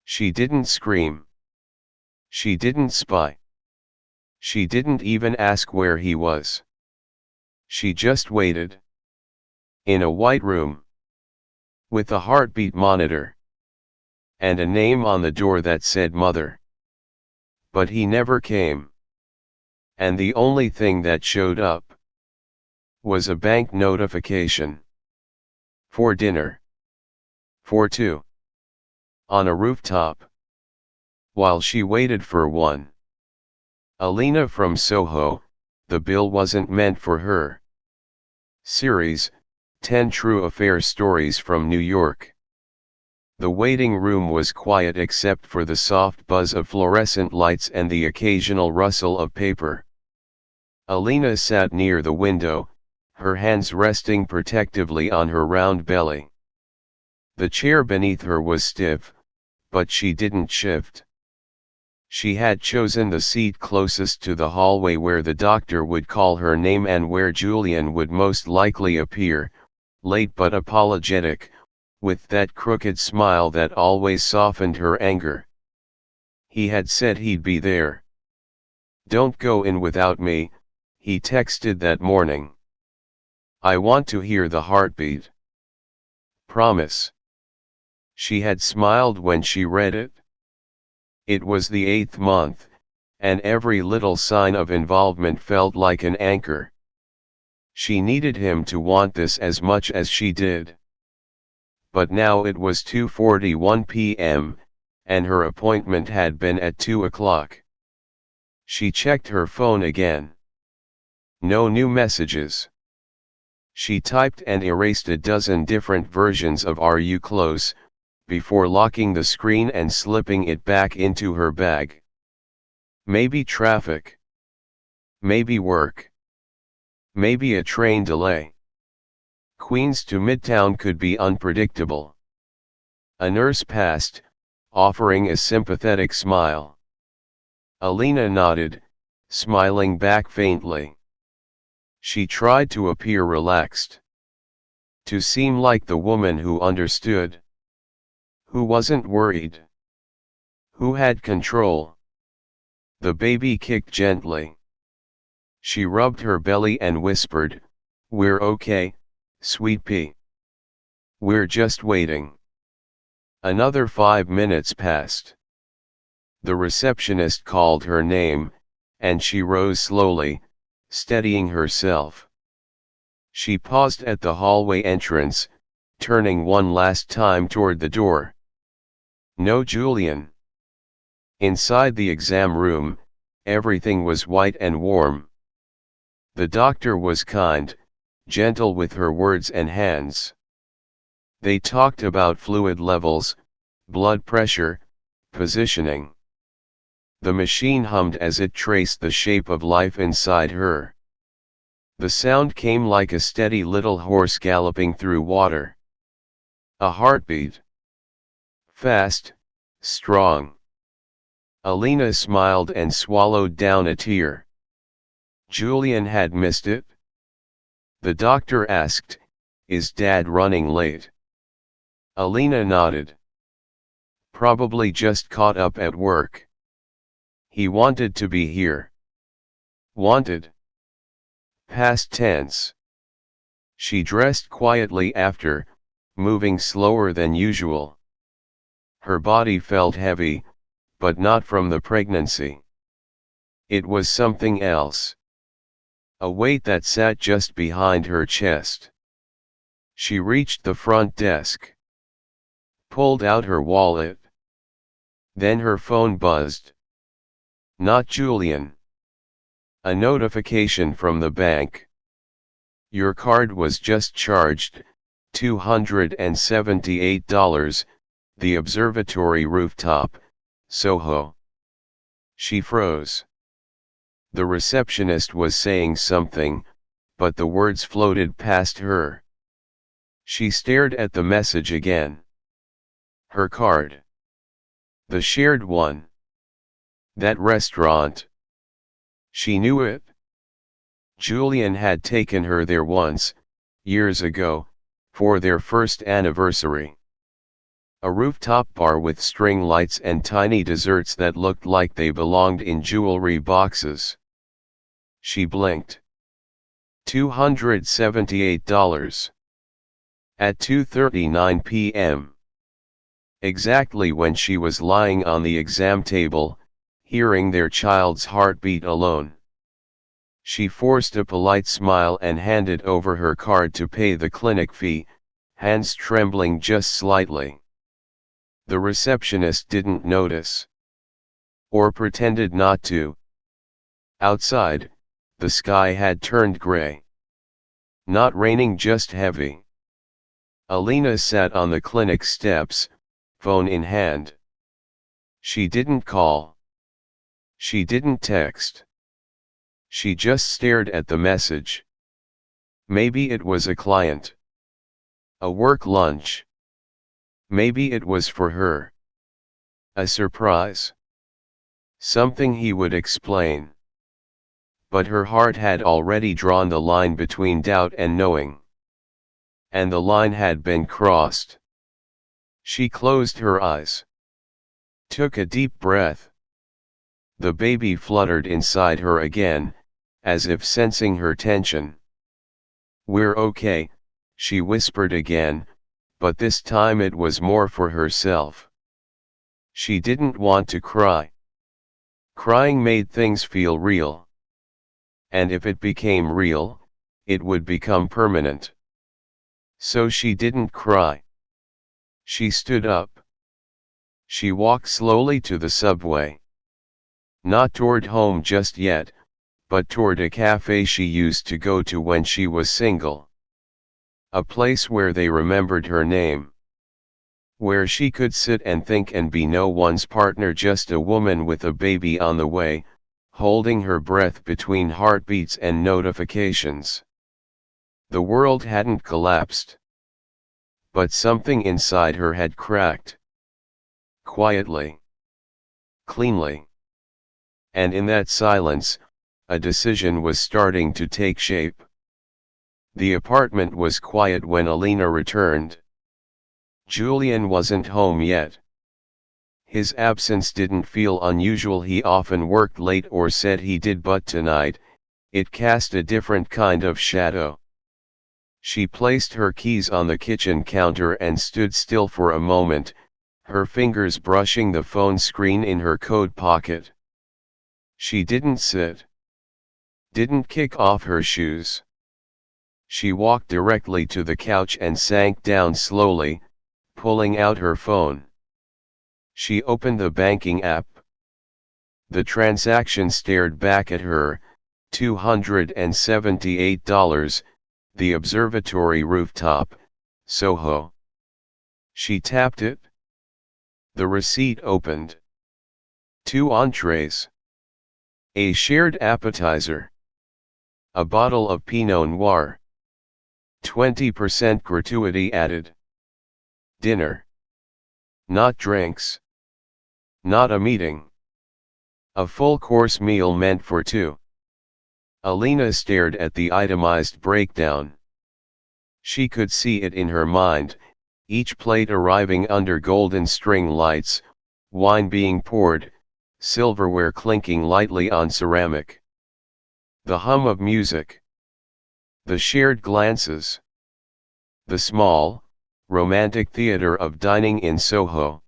She didn't scream. She didn't spy. She didn't even ask where he was. She just waited. In a white room. With a heartbeat monitor. And a name on the door that said Mother. But he never came. And the only thing that showed up was a bank notification. For dinner. For two. On a rooftop. While she waited for one. Alina from SoHo, the bill wasn't meant for her. Series, 10 True Affair Stories from New York. The waiting room was quiet except for the soft buzz of fluorescent lights and the occasional rustle of paper. Alina sat near the window, her hands resting protectively on her round belly. The chair beneath her was stiff, but she didn't shift. She had chosen the seat closest to the hallway where the doctor would call her name and where Julian would most likely appear, late but apologetic, with that crooked smile that always softened her anger. He had said he'd be there. "Don't go in without me," he texted that morning. "I want to hear the heartbeat. Promise." She had smiled when she read it. It was the 8th month, and every little sign of involvement felt like an anchor. She needed him to want this as much as she did. But now it was 2:41 p.m., and her appointment had been at 2 o'clock. She checked her phone again. No new messages. She typed and erased a dozen different versions of "Are you close?" before locking the screen and slipping it back into her bag. Maybe traffic. Maybe work. Maybe a train delay. Queens to Midtown could be unpredictable. A nurse passed, offering a sympathetic smile. Alina nodded, smiling back faintly. She tried to appear relaxed. To seem like the woman who understood. Who wasn't worried. Who had control. The baby kicked gently. She rubbed her belly and whispered, "We're okay, sweet pea. We're just waiting." Another 5 minutes passed. The receptionist called her name, and she rose slowly, steadying herself. She paused at the hallway entrance, turning one last time toward the door. No Julian. Inside the exam room, everything was white and warm. The doctor was kind, gentle with her words and hands. They talked about fluid levels, blood pressure, positioning. The machine hummed as it traced the shape of life inside her. The sound came like a steady little horse galloping through water. A heartbeat. Fast, strong. Alina smiled and swallowed down a tear. Julian had missed it? The doctor asked, "Is Dad running late?" Alina nodded. "Probably just caught up at work. He wanted to be here." Wanted. Past tense. She dressed quietly after, moving slower than usual. Her body felt heavy, but not from the pregnancy. It was something else. A weight that sat just behind her chest. She reached the front desk. Pulled out her wallet. Then her phone buzzed. Not Julian. A notification from the bank. "Your card was just charged, $278, the observatory rooftop, SoHo." She froze. The receptionist was saying something, but the words floated past her. She stared at the message again. Her card. The shared one. That restaurant. She knew it. Julian had taken her there once, years ago, for their first anniversary. A rooftop bar with string lights and tiny desserts that looked like they belonged in jewelry boxes. She blinked. $278. At 2:39 p.m. Exactly when she was lying on the exam table, hearing their child's heartbeat alone. She forced a polite smile and handed over her card to pay the clinic fee, hands trembling just slightly. The receptionist didn't notice. Or pretended not to. Outside, the sky had turned gray. Not raining, just heavy. Alina sat on the clinic steps, phone in hand. She didn't call. She didn't text. She just stared at the message. Maybe it was a client. A work lunch. Maybe it was for her. A surprise. Something he would explain. But her heart had already drawn the line between doubt and knowing. And the line had been crossed. She closed her eyes. Took a deep breath. The baby fluttered inside her again, as if sensing her tension. "We're okay," she whispered again, but this time it was more for herself. She didn't want to cry. Crying made things feel real. And if it became real, it would become permanent. So she didn't cry. She stood up. She walked slowly to the subway. Not toward home just yet, but toward a cafe she used to go to when she was single. A place where they remembered her name. Where she could sit and think and be no one's partner, just a woman with a baby on the way, holding her breath between heartbeats and notifications. The world hadn't collapsed. But something inside her had cracked. Quietly. Cleanly. And in that silence, a decision was starting to take shape. The apartment was quiet when Alina returned. Julian wasn't home yet. His absence didn't feel unusual. He often worked late or said he did, but tonight, it cast a different kind of shadow. She placed her keys on the kitchen counter and stood still for a moment, her fingers brushing the phone screen in her coat pocket. She didn't sit. Didn't kick off her shoes. She walked directly to the couch and sank down slowly, pulling out her phone. She opened the banking app. The transaction stared back at her, $278, the observatory rooftop, SoHo. She tapped it. The receipt opened. 2 entrees. A shared appetizer. A bottle of Pinot Noir. 20% gratuity added. Dinner. Not drinks. Not a meeting. A full-course meal meant for 2. Alina stared at the itemized breakdown. She could see it in her mind, each plate arriving under golden string lights, wine being poured, silverware clinking lightly on ceramic. The hum of music. The shared glances. The small, romantic theater of dining in SoHo.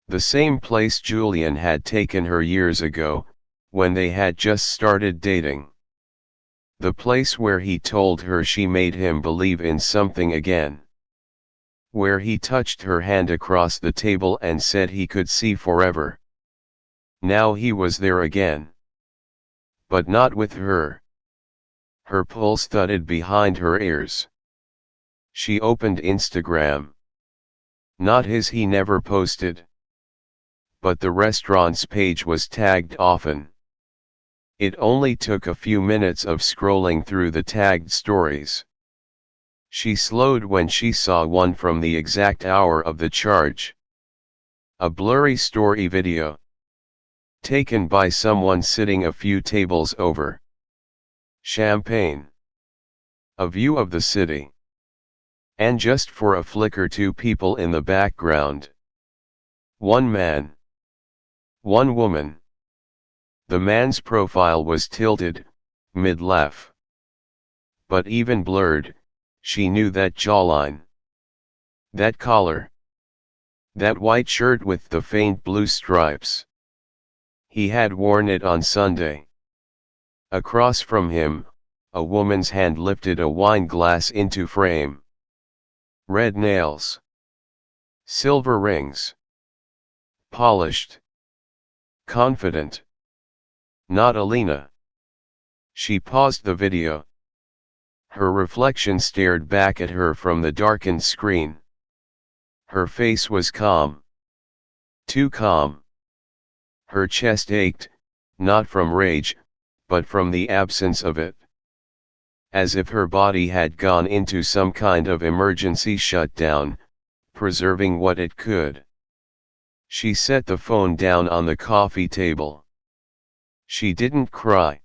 The same place Julian had taken her years ago, when they had just started dating. The place where he told her she made him believe in something again. Where he touched her hand across the table and said he could see forever. Now he was there again. But not with her. Her pulse thudded behind her ears. She opened Instagram. Not his, he never posted. But the restaurant's page was tagged often. It only took a few minutes of scrolling through the tagged stories. She slowed when she saw one from the exact hour of the charge. A blurry story video. Taken by someone sitting a few tables over. Champagne. A view of the city. And just for a flicker, two people in the background. One man. One woman. The man's profile was tilted, mid-laugh. But even blurred, she knew that jawline. That collar. That white shirt with the faint blue stripes. He had worn it on Sunday. Across from him, a woman's hand lifted a wine glass into frame. Red nails. Silver rings. Polished. Confident. Not Alina. She paused the video. Her reflection stared back at her from the darkened screen. Her face was calm. Too calm. Her chest ached, not from rage, but from the absence of it. As if her body had gone into some kind of emergency shutdown, preserving what it could. She set the phone down on the coffee table. She didn't cry.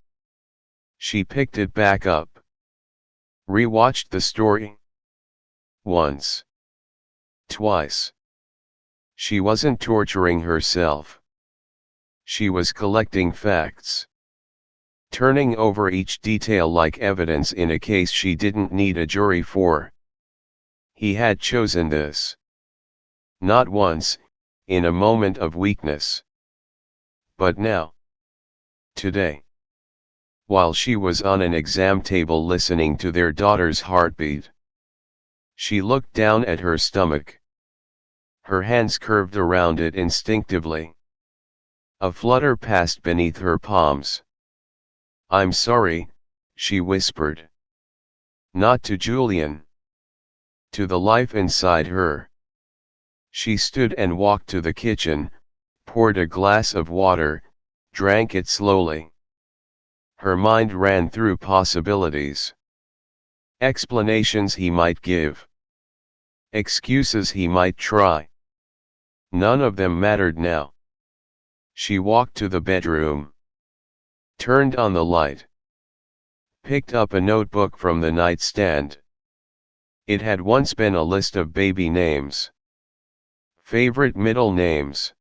She picked it back up. Rewatched the story. Once. Twice. She wasn't torturing herself. She was collecting facts. Turning over each detail like evidence in a case she didn't need a jury for. He had chosen this. Not once, in a moment of weakness. But now. Today. While she was on an exam table listening to their daughter's heartbeat. She looked down at her stomach. Her hands curved around it instinctively. A flutter passed beneath her palms. "I'm sorry," she whispered. Not to Julian. To the life inside her. She stood and walked to the kitchen, poured a glass of water, drank it slowly. Her mind ran through possibilities. Explanations he might give. Excuses he might try. None of them mattered now. She walked to the bedroom. Turned on the light. Picked up a notebook from the nightstand. It had once been a list of baby names. Favorite middle names.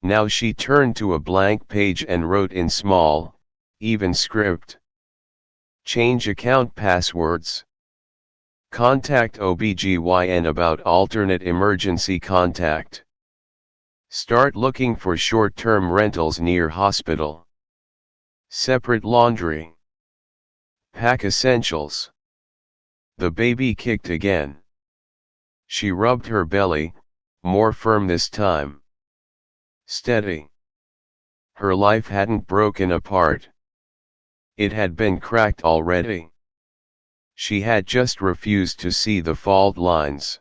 Now she turned to a blank page and wrote in small, even script. Change account passwords. Contact OBGYN about alternate emergency contact. Start looking for short-term rentals near hospital. Separate laundry. Pack essentials. The baby kicked again. She rubbed her belly, more firm this time. Steady. Her life hadn't broken apart. It had been cracked already. She had just refused to see the fault lines.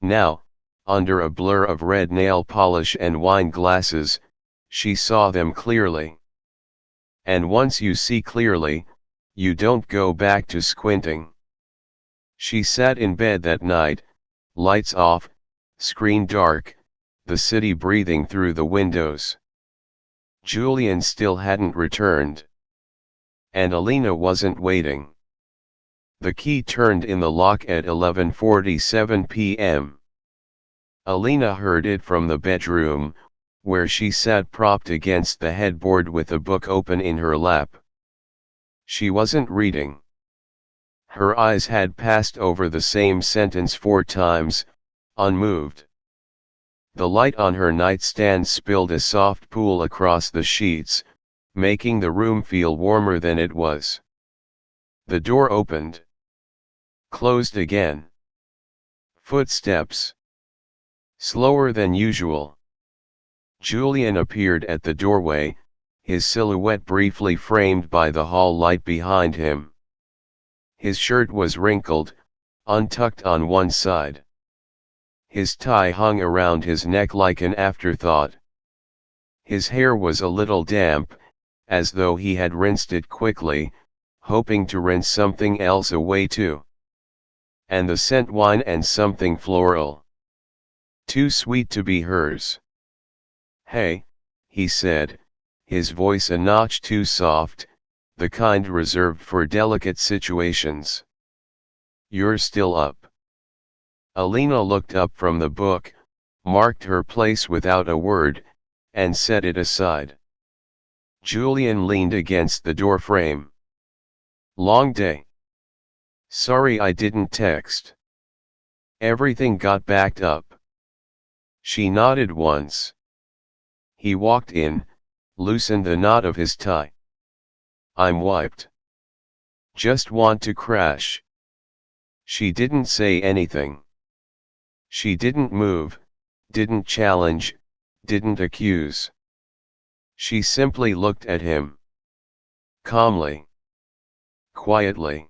Now, under a blur of red nail polish and wine glasses, she saw them clearly. And once you see clearly, you don't go back to squinting. She sat in bed that night, lights off, screen dark, the city breathing through the windows. Julian still hadn't returned. And Alina wasn't waiting. The key turned in the lock at 11:47 p.m. Alina heard it from the bedroom, where she sat propped against the headboard with a book open in her lap. She wasn't reading. Her eyes had passed over the same sentence 4 times, unmoved. The light on her nightstand spilled a soft pool across the sheets, making the room feel warmer than it was. The door opened. Closed again. Footsteps. Slower than usual. Julian appeared at the doorway, his silhouette briefly framed by the hall light behind him. His shirt was wrinkled, untucked on one side. His tie hung around his neck like an afterthought. His hair was a little damp, as though he had rinsed it quickly, hoping to rinse something else away too. And the scent wine and something floral. Too sweet to be hers. "Hey," he said, his voice a notch too soft, the kind reserved for delicate situations. You're still up. Alina looked up from the book, marked her place without a word, and set it aside. Julian leaned against the door frame. Long day. Sorry I didn't text. Everything got backed up. She nodded once. He walked in, loosened the knot of his tie. I'm wiped. Just want to crash. She didn't say anything. She didn't move, didn't challenge, didn't accuse. She simply looked at him. Calmly. Quietly.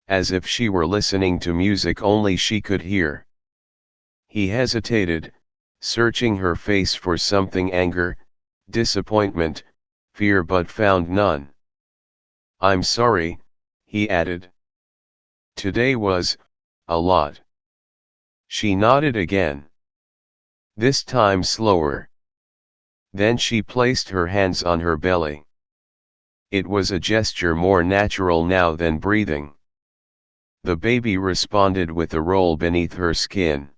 As if she were listening to music only she could hear. He hesitated, searching her face for something: anger, disappointment, fear, but found none. I'm sorry, he added. Today was a lot. She nodded again. This time slower. Then she placed her hands on her belly. It was a gesture more natural now than breathing. The baby responded with a roll beneath her skin.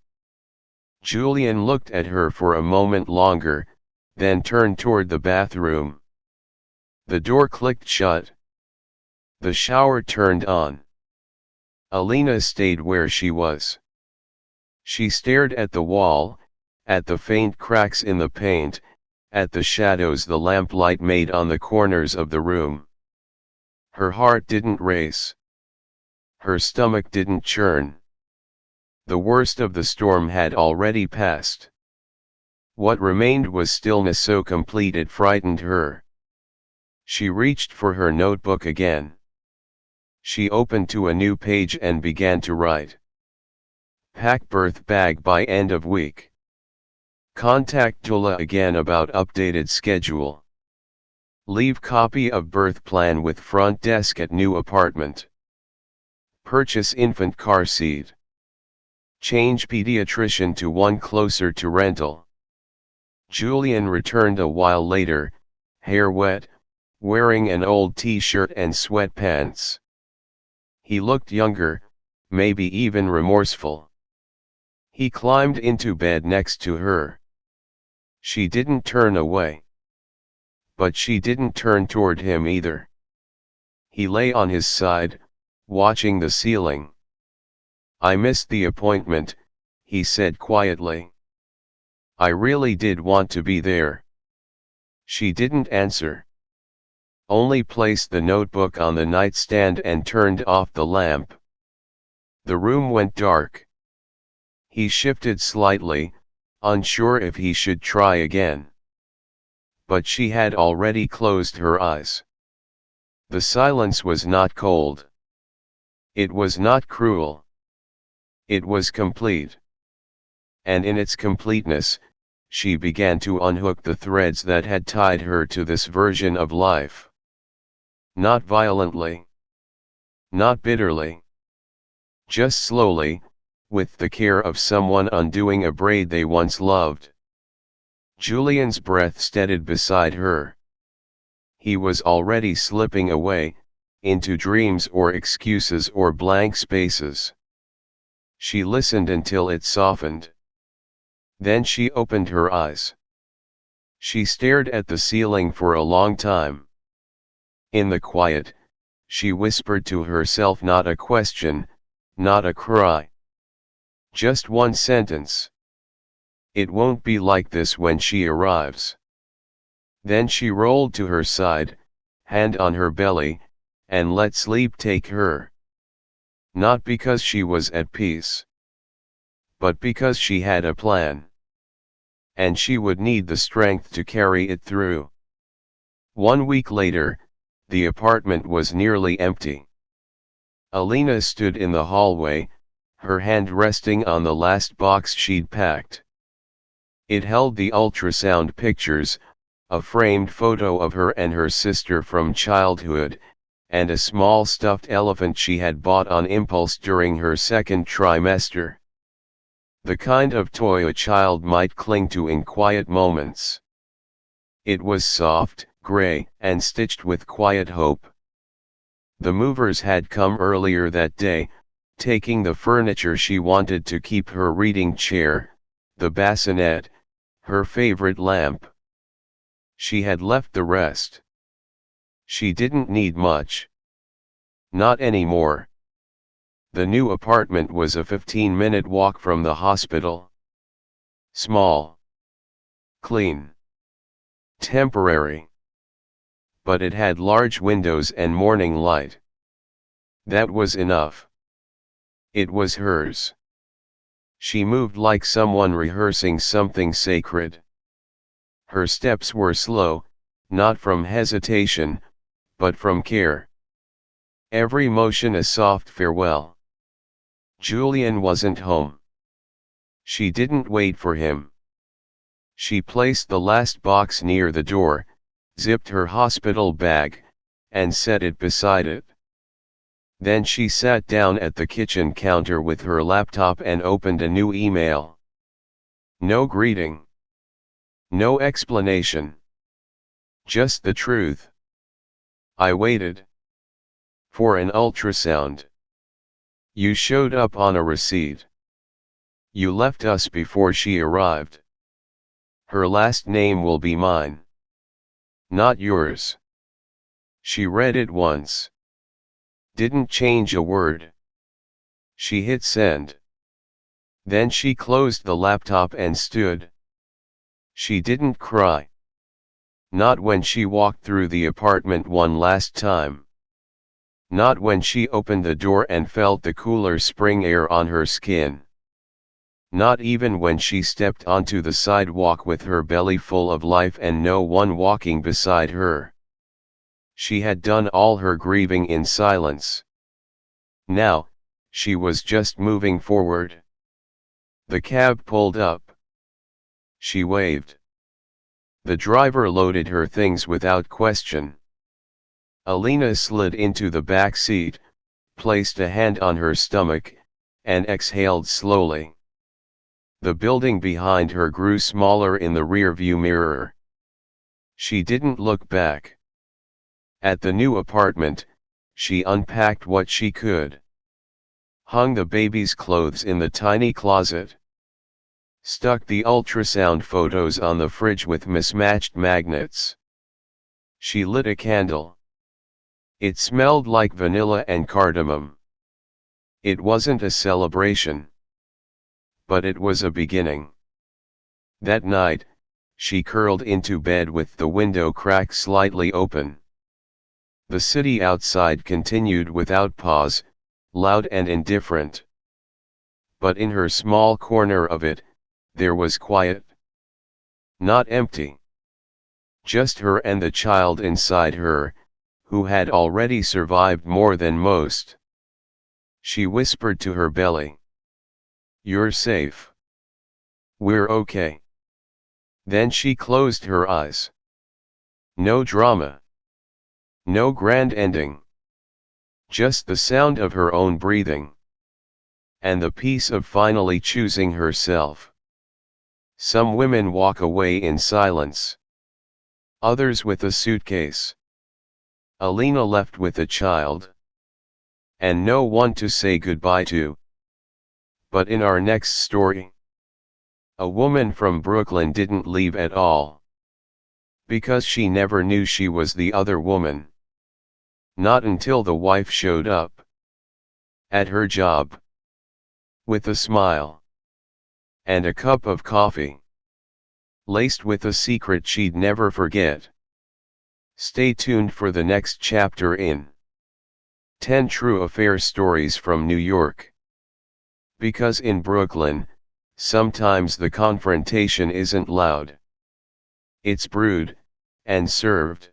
Julian looked at her for a moment longer, then turned toward the bathroom. The door clicked shut. The shower turned on. Alina stayed where she was. She stared at the wall, at the faint cracks in the paint, at the shadows the lamplight made on the corners of the room. Her heart didn't race. Her stomach didn't churn. The worst of the storm had already passed. What remained was stillness so complete it frightened her. She reached for her notebook again. She opened to a new page and began to write. Pack birth bag by end of week. Contact doula again about updated schedule. Leave copy of birth plan with front desk at new apartment. Purchase infant car seat. Change pediatrician to one closer to rental. Julian returned a while later, hair wet, wearing an old t-shirt and sweatpants. He looked younger, maybe even remorseful. He climbed into bed next to her. She didn't turn away. But she didn't turn toward him either. He lay on his side, watching the ceiling. I missed the appointment, he said quietly. I really did want to be there. She didn't answer. Only placed the notebook on the nightstand and turned off the lamp. The room went dark. He shifted slightly, unsure if he should try again. But she had already closed her eyes. The silence was not cold. It was not cruel. It was complete. And in its completeness, she began to unhook the threads that had tied her to this version of life. Not violently. Not bitterly. Just slowly, with the care of someone undoing a braid they once loved. Julian's breath steadied beside her. He was already slipping away, into dreams or excuses or blank spaces. She listened until it softened. Then she opened her eyes. She stared at the ceiling for a long time. In the quiet, she whispered to herself not a question, not a cry. Just one sentence. It won't be like this when she arrives. Then she rolled to her side, hand on her belly, and let sleep take her. Not because she was at peace, but because she had a plan. And she would need the strength to carry it through. 1 week later, the apartment was nearly empty. Alina stood in the hallway, her hand resting on the last box she'd packed. It held the ultrasound pictures, a framed photo of her and her sister from childhood, and a small stuffed elephant she had bought on impulse during her second trimester. The kind of toy a child might cling to in quiet moments. It was soft, gray, and stitched with quiet hope. The movers had come earlier that day, taking the furniture she wanted to keep, her reading chair, the bassinet, her favorite lamp. She had left the rest. She didn't need much. Not anymore. The new apartment was a 15-minute walk from the hospital. Small. Clean. Temporary. But it had large windows and morning light. That was enough. It was hers. She moved like someone rehearsing something sacred. Her steps were slow, not from hesitation, but from care. Every motion a soft farewell. Julian wasn't home. She didn't wait for him. She placed the last box near the door, zipped her hospital bag, and set it beside it. Then she sat down at the kitchen counter with her laptop and opened a new email. No greeting. No explanation. Just the truth. I waited. For an ultrasound. You showed up on a receipt. You left us before she arrived. Her last name will be mine. Not yours. She read it once. Didn't change a word. She hit send. Then she closed the laptop and stood. She didn't cry. Not when she walked through the apartment one last time. Not when she opened the door and felt the cooler spring air on her skin. Not even when she stepped onto the sidewalk with her belly full of life and no one walking beside her. She had done all her grieving in silence. Now, she was just moving forward. The cab pulled up. She waved. The driver loaded her things without question. Alina slid into the back seat, placed a hand on her stomach, and exhaled slowly. The building behind her grew smaller in the rearview mirror. She didn't look back. At the new apartment, she unpacked what she could. Hung the baby's clothes in the tiny closet. Stuck the ultrasound photos on the fridge with mismatched magnets. She lit a candle. It smelled like vanilla and cardamom. It wasn't a celebration. But it was a beginning. That night, she curled into bed with the window crack slightly open. The city outside continued without pause, loud and indifferent. But in her small corner of it, there was quiet. Not empty. Just her and the child inside her, who had already survived more than most. She whispered to her belly. You're safe. We're okay. Then she closed her eyes. No drama. No grand ending. Just the sound of her own breathing. And the peace of finally choosing herself. Some women walk away in silence. Others with a suitcase. Alina left with a child. And no one to say goodbye to. But in our next story, a woman from Brooklyn didn't leave at all. Because she never knew she was the other woman. Not until the wife showed up. At her job. With a smile. And a cup of coffee. Laced with a secret she'd never forget. Stay tuned for the next chapter in 10 True Affair Stories from New York. Because in Brooklyn, sometimes the confrontation isn't loud. It's brewed, and served.